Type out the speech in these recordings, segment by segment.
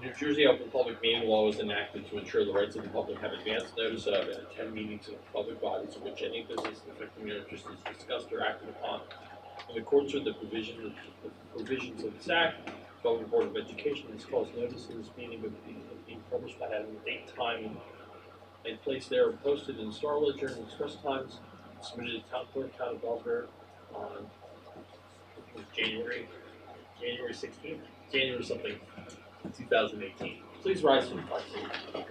New Jersey Open Public Meeting Law was enacted to ensure the rights of the public have advance notice of and attend meetings of public bodies in which any business affecting their interest is discussed or acted upon. In accordance with the provisions of this Act, the Belvidere Board of Education has caused notice of this meeting of being published by having the date, time, and place there posted in the Star Ledger and express times, submitted to Town Clerk, Town of Belvidere on January 16th, January something, 2018. Please rise for the flag salute.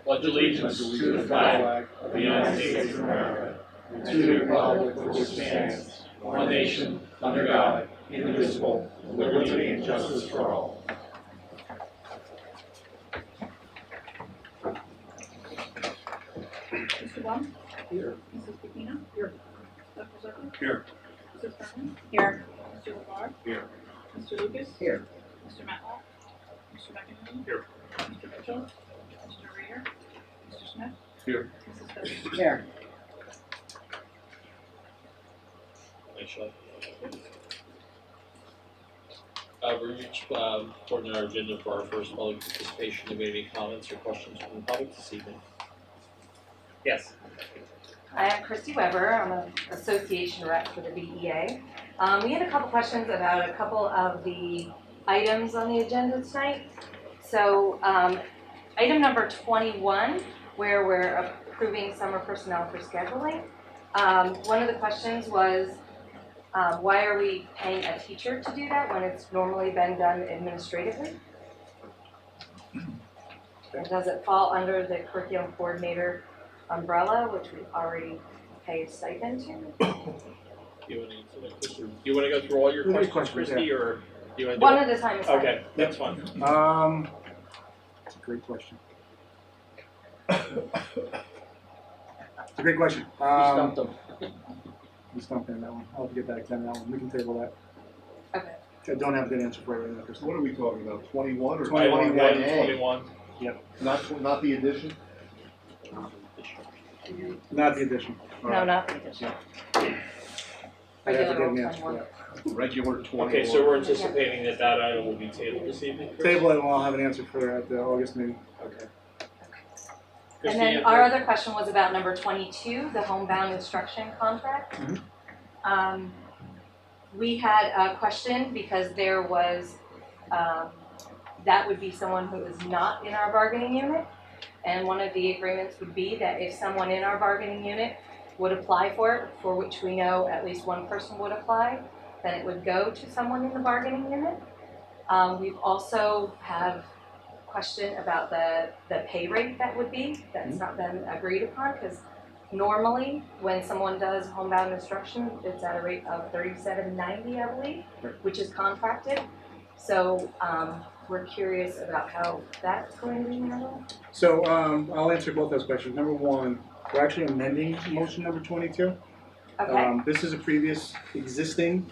Pledge allegiance to the flag of the United States of America, and to the republic for which stands one nation, under God, indivisible, with liberty and justice for all. Mr. Blum? Here. Mrs. Pepino? Here. Dr. Zucker? Here. Mrs. Berman? Here. Mr. LeVar? Here. Mr. Lucas? Here. Mr. Matlock? Mr. McInerney? Here. Mr. Mitchell? Mr. Reader? Mr. Smith? Here. Mrs. Bessie? Here. Thanks, Sean. We reached according to our agenda for our first public participation. Do we have any comments or questions from the public this evening? Yes. I am Christy Weber. I'm an association rep for the B.E.A. We had a couple questions about a couple of the items on the agenda tonight. So item number 21, where we're approving summer personnel for scheduling. One of the questions was, why are we paying a teacher to do that when it's normally been done administratively? And does it fall under the curriculum coordinator umbrella, which we already pay a stipend to? You want to answer that, Chris, or do you want to go through all your questions, Christy, or do you want to do One at a time is fine. Okay, that's fine. It's a great question. It's a great question. You stumped them. You stumped me on that one. I'll have to get back to that one. We can table that. Okay. I don't have a good answer for it right now, Kristen. What are we talking about, 21 or 21. 21. Not the addition? Not the addition. No, not the addition. I have to Regular get old an answer for 21. that. Regular 21. Okay, so we're anticipating that item will be tabled this evening, Chris? Table it and I'll have an answer for it at the August meeting. Okay. And then our other question was about number 22, the homebound instruction contract. We had a question because there was, that would be someone who is not in our bargaining unit. And one of the agreements would be that if someone in our bargaining unit would apply for it, for which we know at least one person would apply, then it would go to someone in the bargaining unit. We've also have question about the pay rate that would be. That's not been agreed upon, because normally when someone does homebound instruction, it's at a rate of $37.90, I believe, which is contracted. So we're curious about how that's going to be handled. So I'll answer both those questions. Number one, we're actually amending motion number 22. Okay. This is a previous existing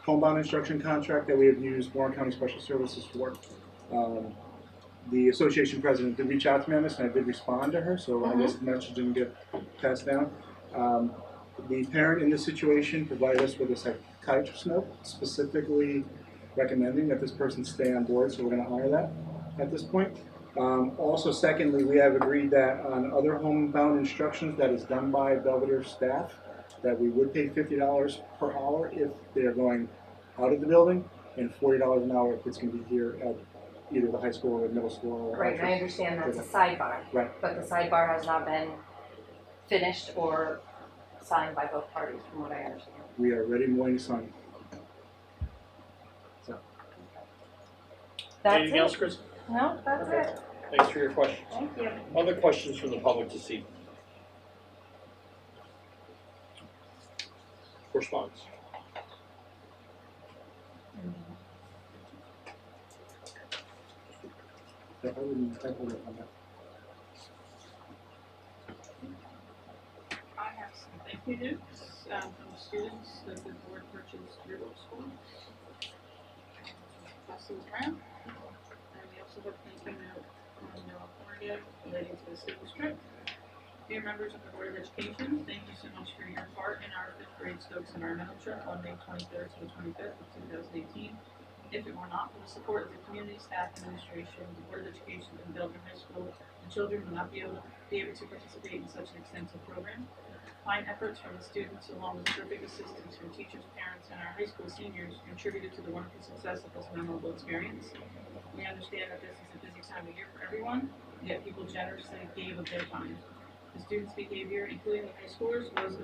homebound instruction contract that we have used Warren County Special Services for. The association president did reach out to me on this, and I did respond to her, so I guess the message didn't get passed down. The parent in this situation provided us with a psychiatrist note specifically recommending that this person stay on board, so we're going to honor that at this point. Also, secondly, we have agreed that on other homebound instructions that is done by Belvidere staff, that we would pay $50 per hour if they're going out of the building, and $40 an hour if it's going to be here at either the high school or middle school. Or Right, and I understand that's a sidebar. Right. But the sidebar has not been finished or signed by both parties, from what I understand. We are ready and willing to sign. That's Anything it. else, Chris? No, that's it. Thanks for your questions. Thank you. Other questions from the public to see? Correspondence. I wouldn't hold it on that. I have some thank you notes from the students that the board purchased yearbook school. Passes around. And we also have a thank you note from Noah Corrigan relating to the students trip. Dear members of the Board of Education, thank you so much for your part in our 5th grade Stokes Environmental Trip on May 23rd to the 25th of 2018. If it were not for the support of the community, staff, administration, the Board of Education, and Belvidere High School, the children would not be able to participate in such an extensive program. Fine efforts from the students, along with terrific assistance from teachers, parents, and our high school seniors, contributed to the wonderful success of this memorable experience. We understand that this is a busy time of year for everyone, yet people generously gave of their time. The students' behavior, including the high schoolers, was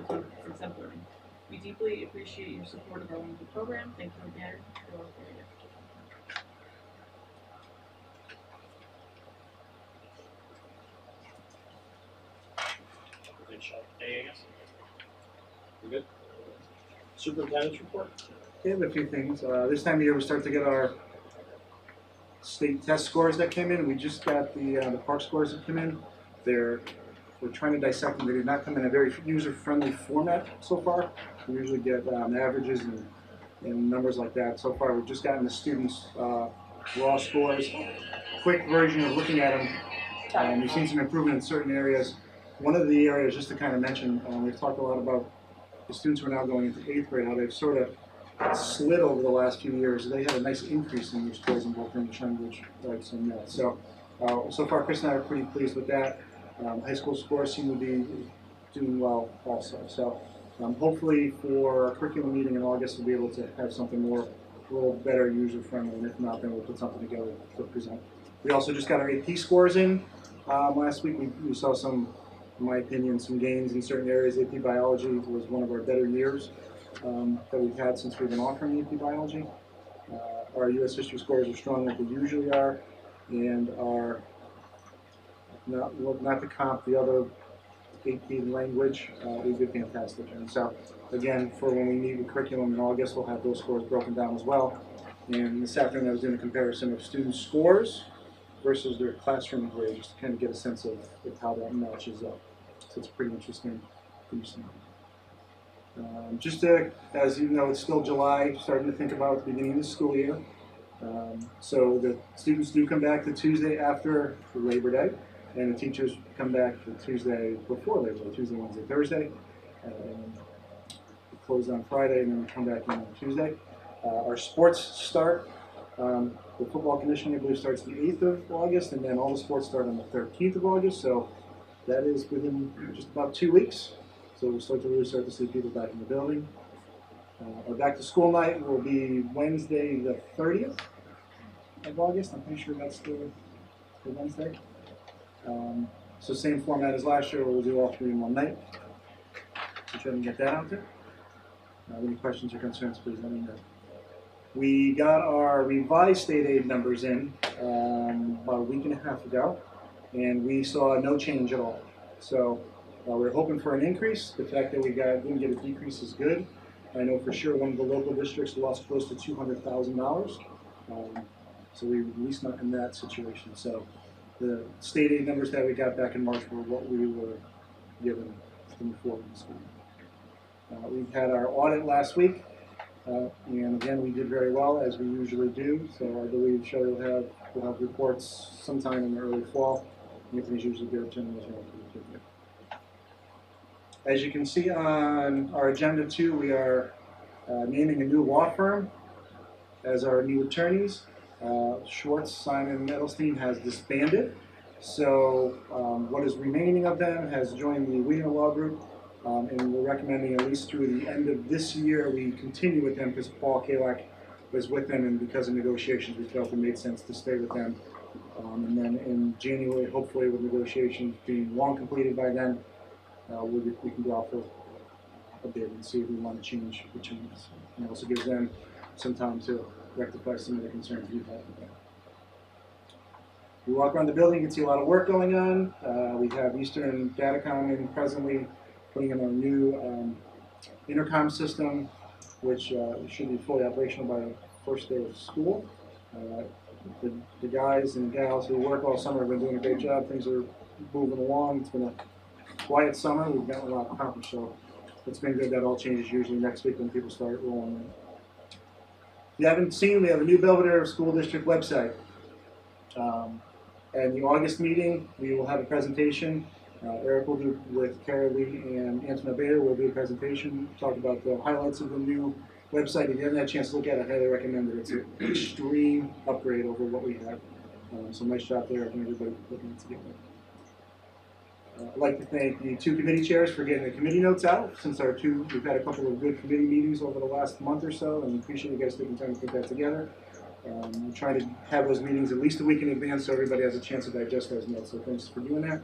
exemplary. We deeply appreciate your support of our wonderful program. Thank you again for all of you. Good shot. Anything else? We good? Superintendent's report? We have a few things. This time of year, we start to get our state test scores that came in. We just got the park scores that came in. We're trying to dissect them. They did not come in a very user-friendly format so far. We usually get averages and numbers like that. So far, we've just gotten the students' raw scores. Quick version of looking at them. We've seen some improvement in certain areas. One of the areas, just to kind of mention, we've talked a lot about the students who are now going into 8th grade, how they've sort of slid over the last few years. They had a nice increase in their scores in both English language, arts, and math. So far, Chris and I are pretty pleased with that. High school scores seem to be doing well also. So hopefully for our curriculum meeting in August, we'll be able to have something a little better user-friendly, and if not, then we'll put something together to present. We also just got our AP scores in last week. We saw some, in my opinion, some gains in certain areas. AP Biology was one of our better years that we've had since we've been offering AP Biology. Our U.S. history scores are strong like they usually are, and are not to comp the other AP language, we did fantastic. And so, again, for when we meet with curriculum in August, we'll have those scores broken down as well. And this afternoon I was doing a comparison of students' scores versus their classroom grade, just to kind of get a sense of how that matches up. So it's pretty interesting. Just to, as you know, it's still July, starting to think about the beginning of the school year. So the students do come back the Tuesday after Labor Day, and the teachers come back the Tuesday before Labor Day, Tuesday, Wednesday, Thursday. We close on Friday, and then we come back in on Tuesday. Our sports start. The football conditioning, I believe, starts the 8th of August, and then all the sports start on the 13th of August. So that is within just about 2 weeks. So we'll start to see people back in the building. Our back to school night will be Wednesday the 30th of August. I'm pretty sure that's the Wednesday. So same format as last year, we'll do all three in one night. So try to get that out there. Any questions or concerns, please let me know. We got our revised state aid numbers in about a week and a half ago, and we saw no change at all. So we're hoping for an increase. The fact that we didn't get a decrease is good. I know for sure one of the local districts lost close to $200,000. So we're at least not in that situation. So the state aid numbers that we got back in March were what we were given to move forward in the school. We've had our audit last week, and again we did very well as we usually do. So I believe Shelly will have reports sometime in the early fall. Anthony's usually good at turning those around pretty quickly. As you can see on our agenda too, we are naming a new law firm as our new attorneys. Schwartz, Simon, Edelstein has disbanded. So what is remaining of them has joined the Wiener Law Group, and we're recommending at least through the end of this year we continue with them because Paul Kalak was with them, and because of negotiations we felt it made sense to stay with them. And then in January, hopefully with negotiations being long completed by then, we can go out for a bid and see if we want to change the changes. And it also gives them some time to rectify some of the concerns we've had with them. You walk around the building, you can see a lot of work going on. We have Eastern Datacom in presently putting in our new intercom system, which should be fully operational by the first day of school. The guys and gals who work all summer have been doing a great job. Things are moving along. It's been a quiet summer. We've gotten a lot accomplished, so it's been good. That all changes usually next week when people start rolling in. If you haven't seen, we have a new Belvidere School District website. At the August meeting, we will have a presentation. Eric will do with Kara Lee and Antoine Bader will do a presentation, talk about the highlights of the new website, if you haven't had a chance to look at it, I highly recommend it. It's an extreme upgrade over what we have. So nice job there, I think everybody looking to get it. I'd like to thank the two committee chairs for getting the committee notes out. Since we've had a couple of good committee meetings over the last month or so, and appreciate you guys taking time to put that together. I'm trying to have those meetings at least a week in advance so everybody has a chance to digest those notes, so thanks for doing that.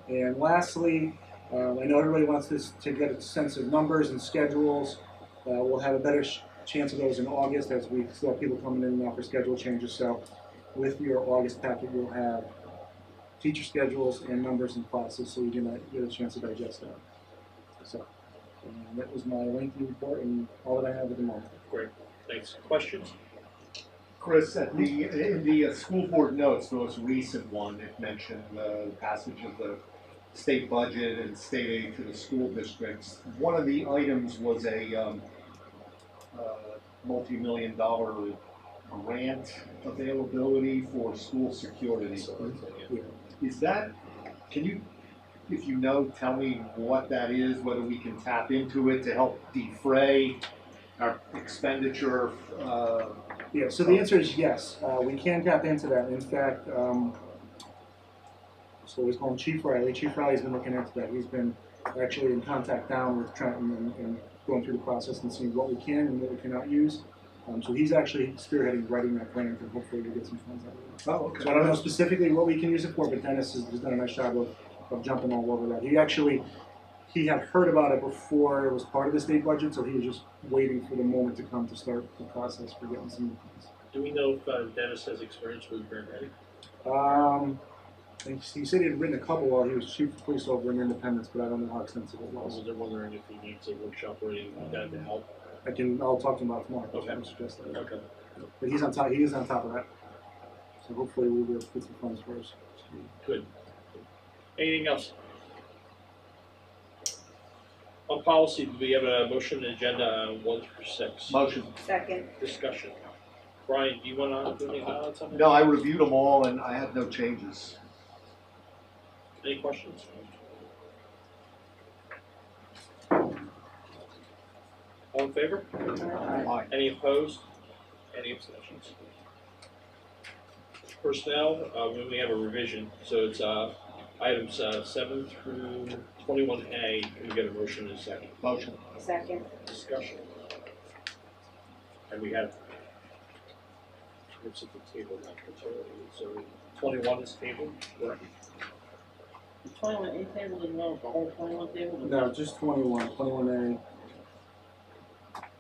And lastly, I know everybody wants this to get a sense of numbers and schedules. We'll have a better chance of those in August as we still have people coming in now for schedule changes. So with your August packet, you'll have teacher schedules and numbers and classes, so you can get a chance to digest that. So that was my lengthy report and all that I have at the moment. Great, thanks. Questions? Chris, in the school board notes, the most recent one, it mentioned the passage of the state budget and state aid to the school districts. One of the items was a multi-million-dollar grant availability for school security. Yeah. Is that, can you, if you know, tell me what that is, whether we can tap into it to help defray our expenditure? Yeah, so the answer is yes. We can tap into that. In fact, so we call him Chief Riley. Chief Riley's been looking into that. He's been actually in contact down with Trenton and going through the process and seeing what we can and what we cannot use. So he's actually spearheading writing that plan, and hopefully we'll get some funds out of it. Oh, okay. So I don't know specifically what we can use it for, but Dennis has done a nice job of jumping all over that. He had heard about it before it was part of the state budget, so he was just waiting for the moment to come to start the process for getting some funds. Do we know if Dennis has experience with grant writing? He said he had written a couple while he was chief of police over in Independence, but I don't know how extensive it I was. was wondering if he needs a workshop or anything like that to help. I'll talk to him about it tomorrow. Okay. I'll suggest that. Okay. But he is on top of that. So hopefully we'll be able to get some funds for us. Good. Anything else? On policy, do we have a motion and agenda on 1 through 6? Motion. Second. Discussion. Brian, do you want to do any highlights on that? No, I reviewed them all and I had no changes. Any questions? All in favor? Aye. Any opposed? Any abstentions? Personnel, we have a revision, so it's items 7 through 21A. Can we get a motion in a second? Motion. Second. Discussion. And we have, it's at the table, not fertility, so 21 is tabled? Correct. The 21A table as well, the whole 21 table? No, just 21. 21A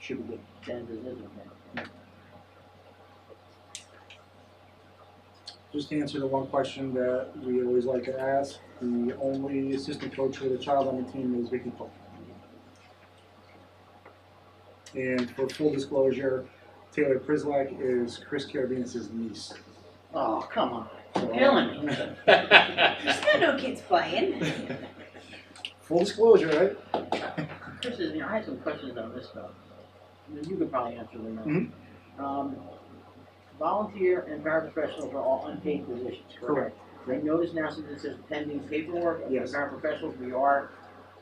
should be good. Then there isn't that. Just to answer the one question that we always like to ask, the only assistant coach for the child on the team is Vicky Polk. And for full disclosure, Taylor Prislak is Chris Carabinas' niece. Oh, come on. So, Killing me. There's no kids playing. full disclosure, right? Chris, I had some questions on this stuff. You could probably answer them now. Volunteer and paraprofessionals are all unpaid positions, correct? I notice now since it says pending paperwork of the Yes. paraprofessionals, we are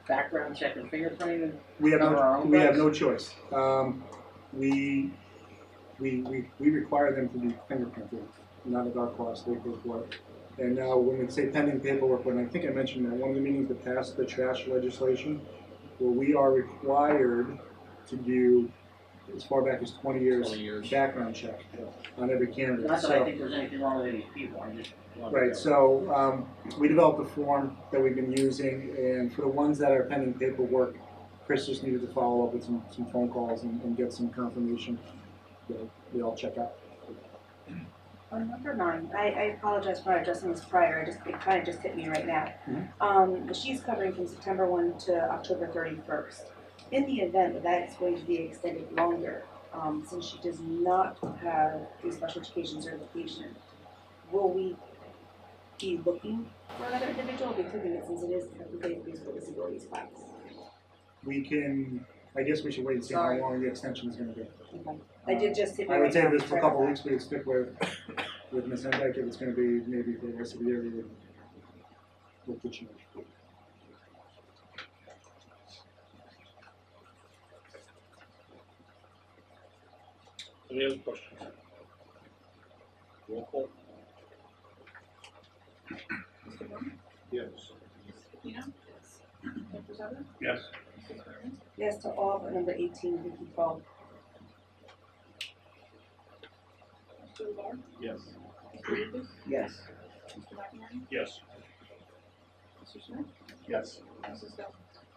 background check and fingerprinting. We have Cover our own we have backs? no choice. We require them to be fingerprinted, not at our cost. They pay for it. And now, when we say pending paperwork, when I think I mentioned that one of the meetings that passed the trash legislation, where we are required to do as far back as 20 years, 20 years. background check on every candidate. Not that I So- think there's anything wrong with any people, I just wanted to Right, know. so we developed a form that we've been using, and for the ones that are pending paperwork, Chris just needed to follow up with some phone calls and get some confirmation that they all check out. On number 9, I apologize for not addressing this prior, it kind of just hit me right now. She's covering from September 1 to October 31st. In the event that that's going to be extended longer, since she does not have a special education certification, will we be looking for another individual, including it since it is technically a physical disabilities class? We can, I guess we should wait and see how Sorry. long the extension is gonna be. Okay. I did just hit me I right would say now. this for a Sorry couple about weeks, we would stick with Ms. Hendike, if it's gonna be maybe for the rest of the year, we would look to change. Any other questions? Roll call? Mr. Bowman? Yes. Mrs. Pino? Yes. Dr. Zucker? Yes. Mrs. Berman? Yes to all but number 18, Vicky Paul. Mr. LeBar? Yes. Mr. Lucas? Yes. Mr. McInerney? Yes. Mr. Smith? Yes. Mrs. Bell?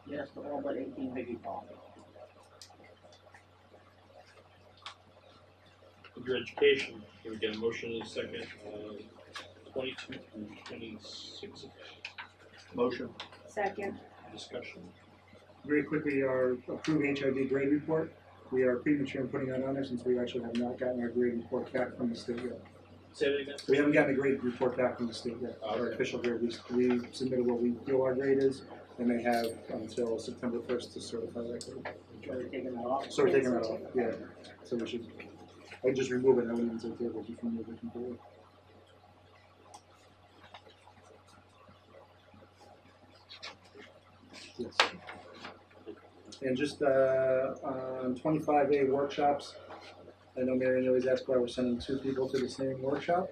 Yes to all but 18, Vicky Paul. Under education, can we get a motion in a second, 22 through 26, Motion. Second. discussion? Very quickly, our approved HIV grade report. We are premature in putting that on there since we actually have not gotten our grade report back from the state yet. Say that again? We haven't gotten a grade report back from the state yet, our Okay. official grade. We submitted what we feel our grade is, and they have until September 1st to certify that grade. So we're taking that off? So we're taking that off, yeah. So we should, I just remove it, I wouldn't even say table, just remove it completely. Yes. And just, on 25A workshops, I know Marion always asks why we're sending 2 people to the same workshop,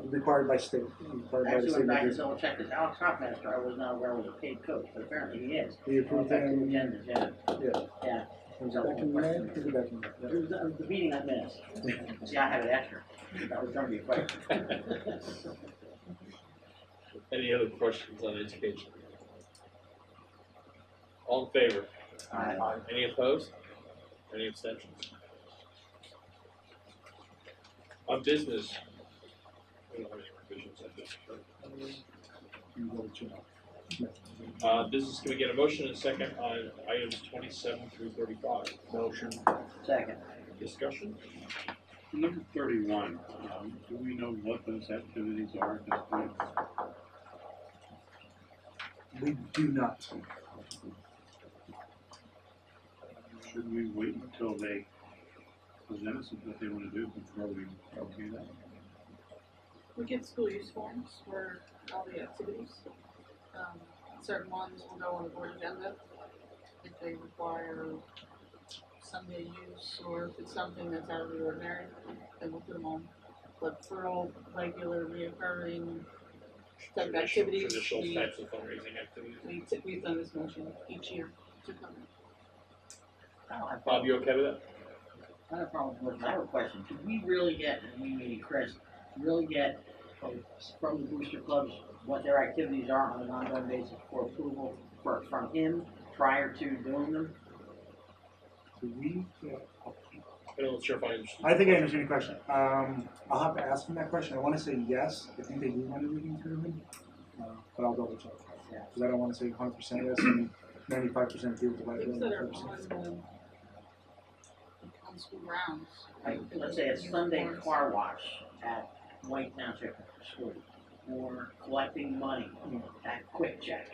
required by state, required by the Actually, state. went back and double checked this. Alex Hopmaster, I was not aware was a paid coach, but apparently he is. We approved Back to him, yeah, agendas, yeah. Yeah. was it back in May? Was it back in May? It was the meeting I missed. See, I had it extra. That was gonna be a question. Any other questions on education? All in favor? Aye. Any opposed? Any abstentions? On business, we don't have any revisions on this, right? You voted, you know. Business, can we get a motion and a second on items 27 through 35? Motion. Second. Discussion? Number 31, do we know what those activities are at this point? We do not. Should we wait until they present us with what they want to do before we okay that? We get school use forms for all the activities. Certain ones will go on the board agenda if they require Sunday use, or if it's something that's out of the ordinary, then we'll put them on. But for all regular reoccurring type activities, Traditional we, types of fundraising activities. we've done this motion each year to come in. I don't have Bob, you okay with that? I have a problem with I have a question. Could we really get, and we meaning Chris, really get from the booster clubs what their activities are on an ongoing basis for approval from him prior to doing them? Do we? I'm not sure if I understand. I think I understand your question. I'll have to ask him that question. I want to say yes. I think they do want to do things through him, but I'll double check. Yeah. Because I don't want to say 100% yes and 95% do it. Things that are on school grounds. Like, let's say a Sunday car wash at White Township School, or collecting money at Quick Check,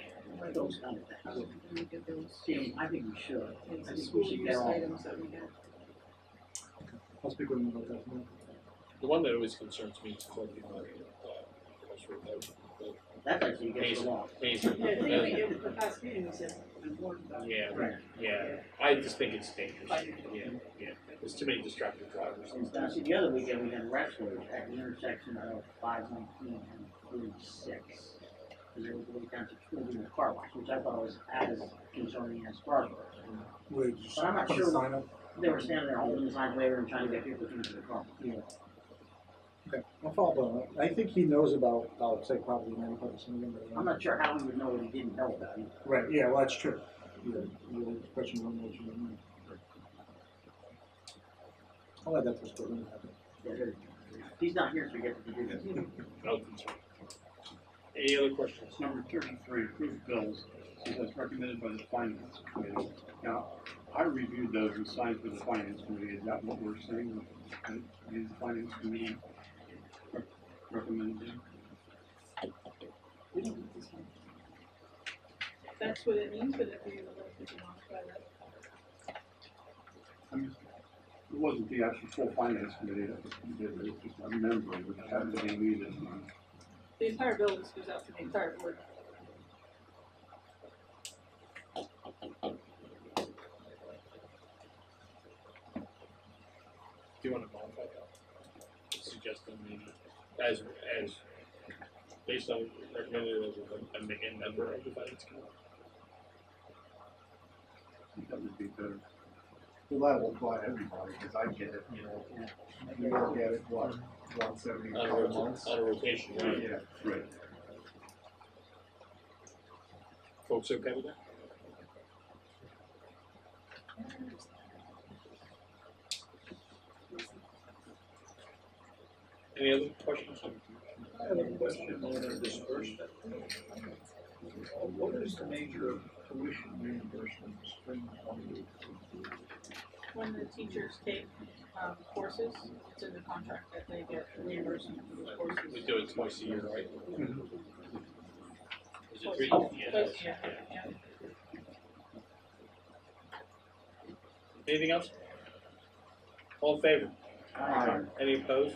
those kind of I things. don't think we get those. See, I think we should. It's I the think school we should use get all. items that we get. I'll speak with him about that tomorrow. The one that always concerns me is collecting money. That's actually against the law. The past meeting was important. Yeah, Right. yeah. I just think it's dangerous. Yeah. There's too many distracted drivers. Now, see, the other weekend we had wrestlers at the intersection of 519 and 46. Because there was a White Township School doing a car wash, which I thought was as concerning as cars were. Would you But I'm not put a sure- sign up? They were standing there holding the signs later and trying to get people into the car. Yeah. Okay, I'll follow up on that. I think he knows about, I'll say probably 95% of them. but, I'm not sure how we would know what he didn't know about it. Right, yeah, well, that's true. Yeah, the question one was, you don't know. I'll add that to his program. He's not here, so we get to do this. No concern. Any other questions? Number 33, approved bills, says as recommended by the finance committee. Now, I reviewed those and signed for the finance committee. Is that what we're saying? That the finance committee recommended? That's what it means, but if you would like to modify that. I mean, it wasn't the actual full finance committee that did it. It was just a member which happened to be me this month. The entire bill just goes out to the entire board. Do you want to modify that? Suggesting maybe as based on recommended as a member of the finance committee. That would be better. Well, that will apply to everybody, because I get it, you all get it, what, once every couple months? On a rotation, right? Yeah. Right. Folks okay with that? Any other questions? I have a question on the disbursement. What is the major tuition reimbursement for spring 2018? When the teachers take courses, it's in the contract that they get reimbursement for those courses. We do it twice a year, right? Is it three? Twice a Yeah. year, yeah. Anything else? All in favor? Aye. Any opposed?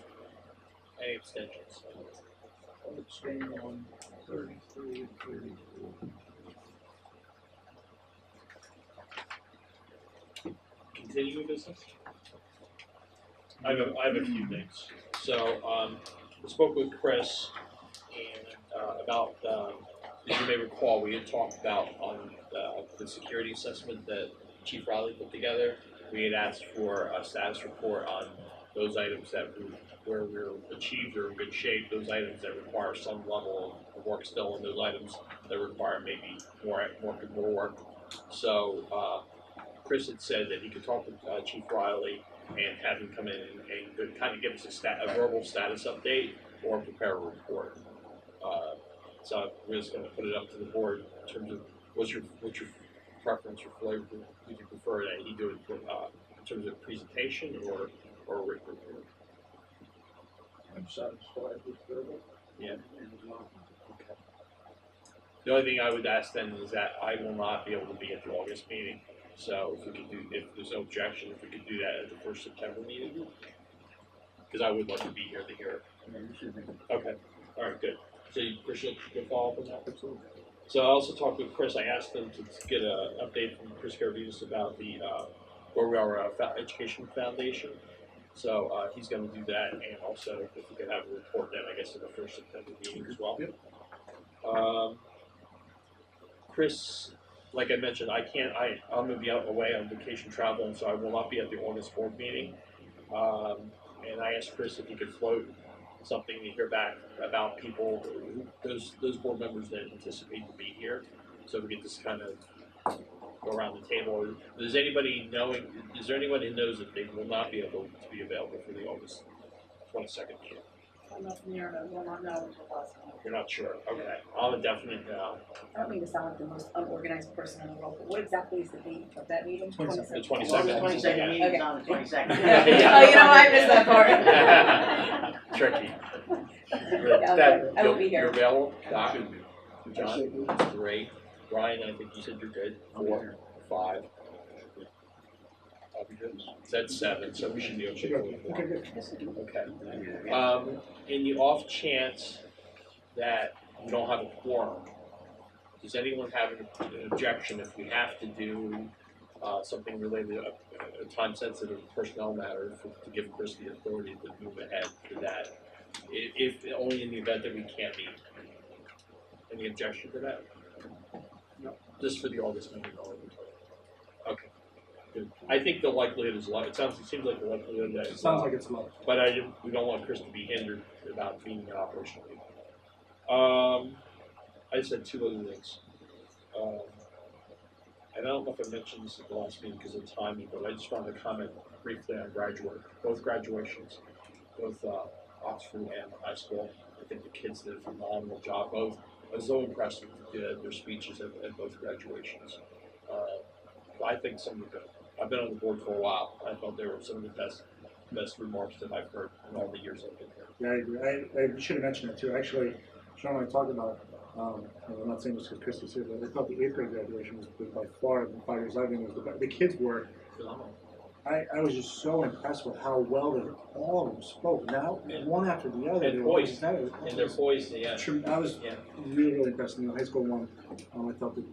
Any abstentions? I'm abstaining on 33 and 34. Continuing business? I have a few things. So, I spoke with Chris and, about, as you may recall, we had talked about on the security assessment that Chief Riley put together. We had asked for a status report on those items where we're achieved or in good shape, those items that require some level of work still, and those items that require maybe more work. So, Chris had said that he could talk with Chief Riley and have him come in and kind of give us a verbal status update or prepare a report. So we're just going to put it up to the board in terms of what's your preference or flavor. Would you prefer that he do it in terms of presentation or a written report? I'm satisfied with verbal. Yeah. Okay. The only thing I would ask then is that I will not be able to be at the August meeting. So if there's no objection, if we could do that at the first September meeting, because I would like to be here to hear it. Okay, all right, good. So Chris, you can follow up on that? Absolutely. So I also talked with Chris. I asked him to get an update from Chris Garvitas about the where we are Education Foundation. So he's going to do that, and also if we could have a report then, I guess, in the first September meeting as well. Yep. Chris, like I mentioned, I'm going to be away on vacation traveling, so I will not be at the August board meeting. And I asked Chris if he could float something to hear back about people, those board members that anticipate to be here, so we can just kind of go around the table. Is there anybody who knows that they will not be able to be available for the August 22nd meeting? I'm not near, I will not know until last minute. You're not sure? Okay. I'm a definite no. I don't mean to sound like the most unorganized person in the world, but what exactly is the date of that meeting? 22nd. The 22nd. Well, the 22nd meeting's on the 22nd. Yeah. Oh, you know, I missed that part. Tricky. okay. I will be here. You're available? Doc? John? Great. Brian, I think you said you're good. 4, 5. I'll be good. That's 7, so we should be okay. Okay, good. Okay. In the off chance that we don't have a quorum, does anyone have an objection if we have to do something related to a time-sensitive personnel matter to give Chris the authority to move ahead to that? If only in the event that we can't meet. Any objection to that? No. Just for the August meeting. Okay. Good. I think the likelihood is low. It seems like the likelihood that It sounds like it's low. But we don't want Chris to be hindered about being operational. I just had 2 other things. I don't know if I mentioned this at the last meeting because of timing, but I just wanted to comment briefly on both graduations, both Oxford and high school. I think the kids did a phenomenal job. Both. I was so impressed with their speeches at both graduations. I think some of I've been on the board for a while. I thought they were some of the best remarks that I've heard in all the years I've been here. Yeah, I agree. I should have mentioned that too. Actually, Sean and I talked about, I'm not saying this because Chris was here, but I thought the 8th grade graduation was by far, the 5 years I've been, was the kids were Phenomenal. I was just so impressed with how well all of them spoke. Now, one after the other. And poised. And their poise, yeah. I was really, really impressed. In the high school one, I thought the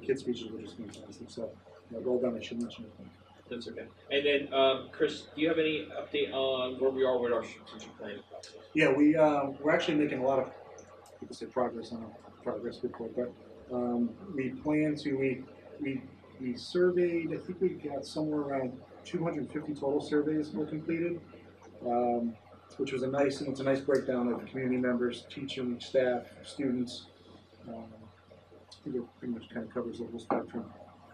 kids' speeches were just fantastic. So, well done. I should mention it. That's okay. And then, Chris, do you have any update on where we are with our strategic planning process? Yeah, we're actually making a lot of, people say progress on a progress report, but we plan to, we surveyed, I think we got somewhere around 250 total surveys were completed, which was it's a nice breakdown of community members, teaching, staff, students. I think it pretty much kind of covers the whole spectrum.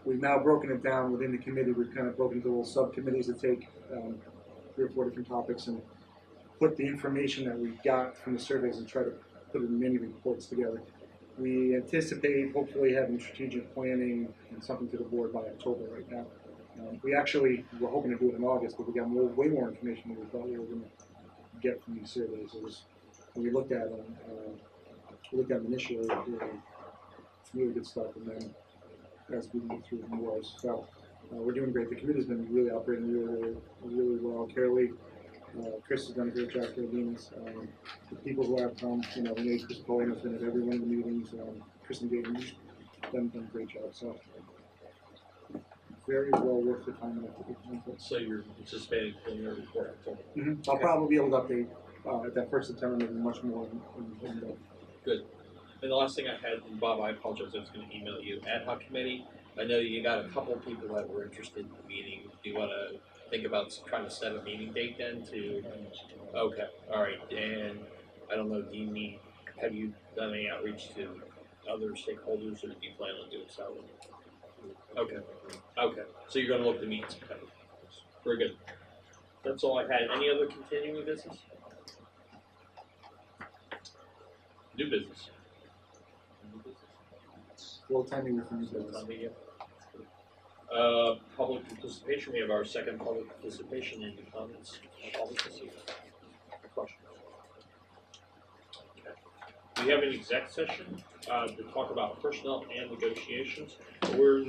We've now broken it down within the committee. We've kind of broken into little subcommittees that take 3 or 4 different topics and put the information that we got from the surveys and try to put it in mini reports together. We anticipate hopefully having strategic planning and something to the board by October right now. We actually were hoping to do it in August, but we got way more information than we thought we were going to get from these surveys. It was, when we looked at them initially, really good stuff, and then as we move through more, so we're doing great. The committee's been really operating really well. Carolee, Chris has done a great job. Carolina's, the People's Lab, Renee Crispolino's been at every one of the meetings. Chris and David have done a great job. So very well worth the time and effort. So you're anticipating in your report October? I'll probably be able to update at that first September, maybe much more. Good. And the last thing I had, and Bob, I apologize, I was going to email you. Ad hoc committee, I know you got a couple of people that were interested in the meeting. Do you want to think about trying to set a meeting date then to? Okay, all right. And I don't know, have you done any outreach to other stakeholders, or do you plan on doing so? Okay, okay. So you're going to look to meet some kind of. Very good. That's all I had. Any other continuing business? New business. Full timing with these Public participation. We have our second public participation in the comments. Public participation. Questions? Okay. We have an exec session to talk about personnel and negotiations. We're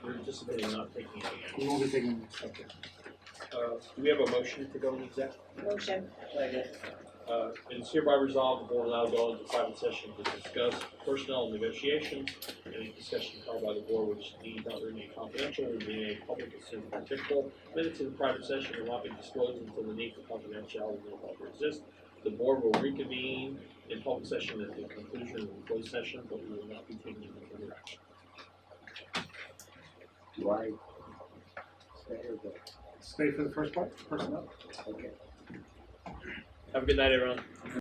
anticipating not taking any. We won't be taking. Okay. Do we have a motion to go into exec? Motion. And it's hereby resolved, the board will now go into private session to discuss personnel and negotiations. Any discussion held by the board which need not remain confidential will be made public as soon as practicable. Minutes of the private session will not be disclosed until the need for confidentiality no longer exists. The board will reconvene in public session at the conclusion of the closed session, but we will not be taking any further action. Do I stay or go? Stay for the first part, personnel. Okay. Have a good night, everyone.